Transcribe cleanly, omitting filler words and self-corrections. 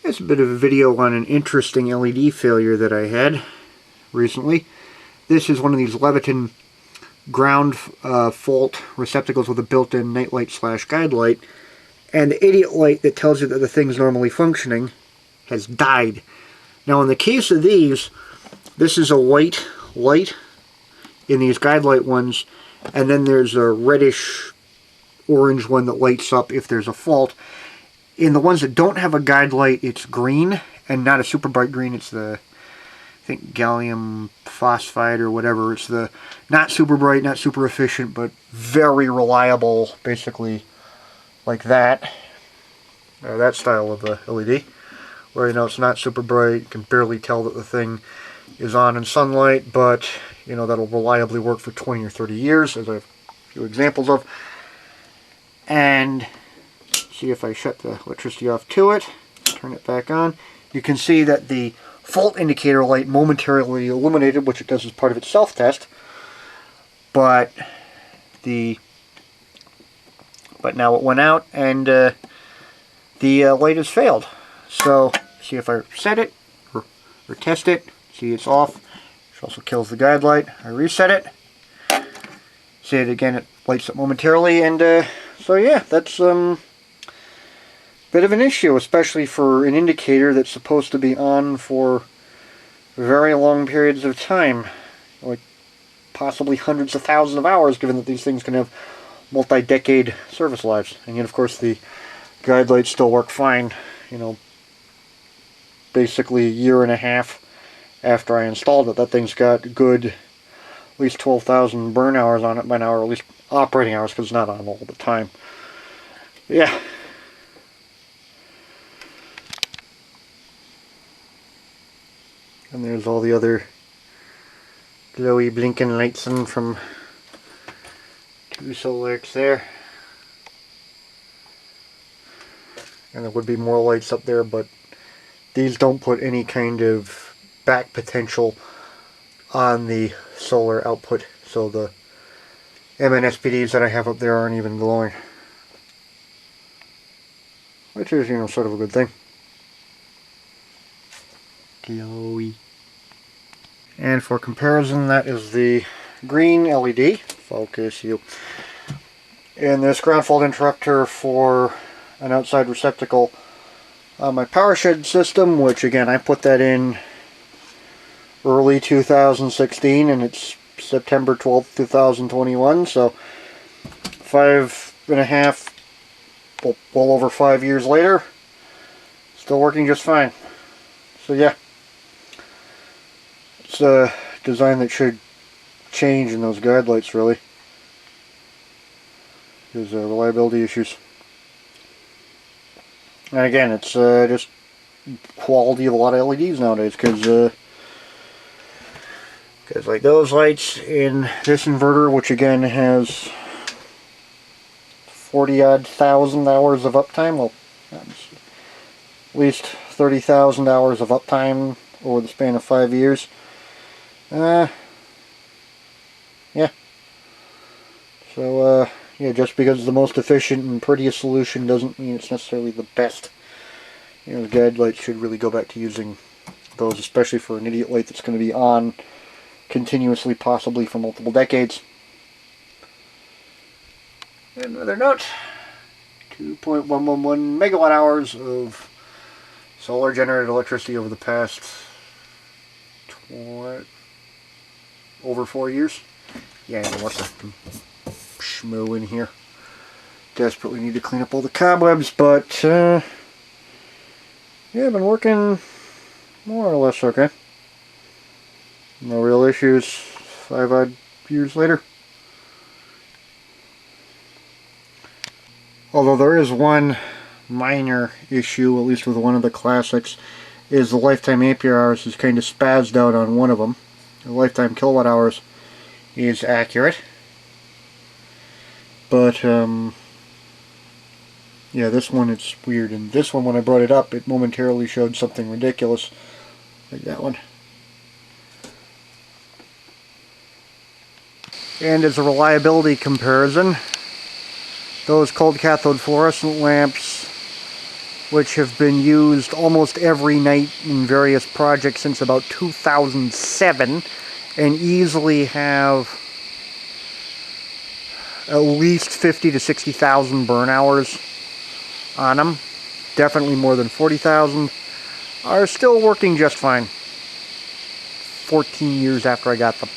Here's a bit of a video on an interesting LED failure that I had recently. This is one of these Leviton ground fault receptacles with a built-in nightlight / guide light, and the idiot light that tells you that the thing's normally functioning has died. Now in the case of these, this is a white light in these guide light ones, and then there's a reddish orange one that lights up if there's a fault. In the ones that don't have a guide light, it's green, and not a super bright green. It's the, I think, gallium phosphide or whatever. It's the not super bright, not super efficient, but very reliable, basically like that. That style of LED, where you know it's not super bright, you can barely tell that the thing is on in sunlight, but you know that'll reliably work for 20 or 30 years, as I have a few examples of. And see if I shut the electricity off to it, turn it back on, you can see that the fault indicator light momentarily illuminated, which it does as part of its self-test, but now it went out and the light has failed. So see if I set it or test it, see it's off, which also kills the guide light. I reset it, see it again, it lights up momentarily, and so yeah, that's bit of an issue, especially for an indicator that's supposed to be on for very long periods of time, like possibly hundreds of thousands of hours, given that these things can have multi-decade service lives. And yet, of course, the guide lights still work fine, you know, basically a year and a half after I installed it. That thing's got good, at least 12,000 burn hours on it by now, or at least operating hours, because it's not on all the time. Yeah. And there's all the other glowy blinking lights in from 2 Solars there. And there would be more lights up there, but these don't put any kind of back potential on the solar output, so the MNSPDs that I have up there aren't even glowing. Which is, you know, sort of a good thing. Glowy. And for comparison, that is the green LED. Focus you. And this ground fault interrupter for an outside receptacle on my power shed system, which again I put that in early 2016, and it's September 12th, 2021, so 5.5, well over 5 years later, still working just fine. So yeah, it's a design that should change in those guide lights, really. There's reliability issues. And again, it's just quality of a lot of LEDs nowadays, because like those lights in this inverter, which again has 40-odd thousand hours of uptime, well, at least 30,000 hours of uptime over the span of 5 years. Yeah. So, yeah, just because it's the most efficient and prettiest solution doesn't mean it's necessarily the best. You know, the guide lights should really go back to using those, especially for an idiot light that's going to be on continuously, possibly for multiple decades. And another note, 2.111 megawatt hours of solar generated electricity over the past over 4 years. Yeah, I want some schmoo in here. Desperately need to clean up all the cobwebs, but yeah, I've been working more or less okay. No real issues 5-odd years later. Although there is one minor issue, at least with one of the classics, is the lifetime ampere hours is kind of spazzed out on one of them. The lifetime kilowatt hours is accurate, but yeah, this one it's weird. And this one, when I brought it up, it momentarily showed something ridiculous, like that one. And as a reliability comparison, those cold cathode fluorescent lamps which have been used almost every night in various projects since about 2007, and easily have at least 50 to 60,000 burn hours on them. Definitely more than 40,000. Are still working just fine 14 years after I got them.